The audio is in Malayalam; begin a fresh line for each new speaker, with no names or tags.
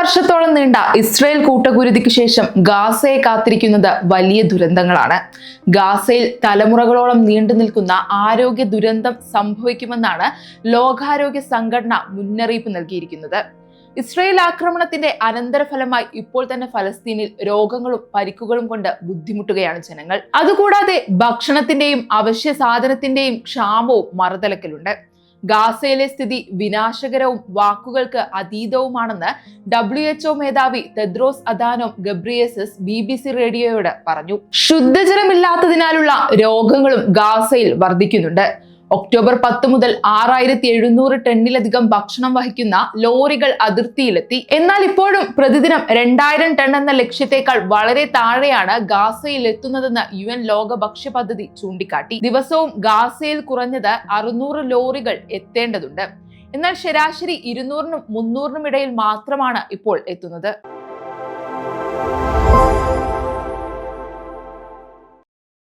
വർഷത്തോളം നീണ്ട ഇസ്രായേൽ കൂട്ടക്കുരുതിക്ക് ശേഷം ഗാസയെ കാത്തിരിക്കുന്നത് വലിയ ദുരന്തങ്ങളാണ്. ഗാസയിൽ തലമുറകളോളം നീണ്ടു നിൽക്കുന്ന ആരോഗ്യ ദുരന്തം സംഭവിക്കുമെന്നാണ് ലോകാരോഗ്യ സംഘടന മുന്നറിയിപ്പ് നൽകിയിരിക്കുന്നത്. ഇസ്രായേൽ ആക്രമണത്തിന്റെ അനന്തരഫലമായി ഇപ്പോൾ തന്നെ ഫലസ്തീനിൽ രോഗങ്ങളും പരിക്കുകളും കൊണ്ട് ബുദ്ധിമുട്ടുകയാണ് ജനങ്ങൾ. അതുകൂടാതെ ഭക്ഷണത്തിന്റെയും അവശ്യ സാധനത്തിന്റെയും ക്ഷാമവും മറുതലക്കലുണ്ട്. ഗാസയിലെ സ്ഥിതി വിനാശകരവും വാക്കുകൾക്ക് അതീതവുമാണെന്ന് WHO മേധാവി തെദ്രോസ് അദാനോം ഗബ്രിയേസസ് BBC റേഡിയോയോട് പറഞ്ഞു. ശുദ്ധജലമില്ലാത്തതിനാലുള്ള രോഗങ്ങളും ഗാസയിൽ വർദ്ധിക്കുന്നുണ്ട്. ഒക്ടോബർ 10 മുതൽ 6700 ടണ്ണിലധികം ഭക്ഷണം വഹിക്കുന്ന ലോറികൾ അതിർത്തിയിലെത്തി. എന്നാൽ ഇപ്പോഴും പ്രതിദിനം 2000 ടൺ എന്ന ലക്ഷ്യത്തെക്കാൾ വളരെ താഴെയാണ് ഗാസയിൽ എത്തുന്നതെന്ന് UN ലോക ഭക്ഷ്യ പദ്ധതി ചൂണ്ടിക്കാട്ടി. ദിവസവും ഗാസയിൽ കുറഞ്ഞത് 600 ലോറികൾ എത്തേണ്ടതുണ്ട്. എന്നാൽ ശരാശരി 200-നും 300-നും ഇടയിൽ മാത്രമാണ് ഇപ്പോൾ എത്തുന്നത്.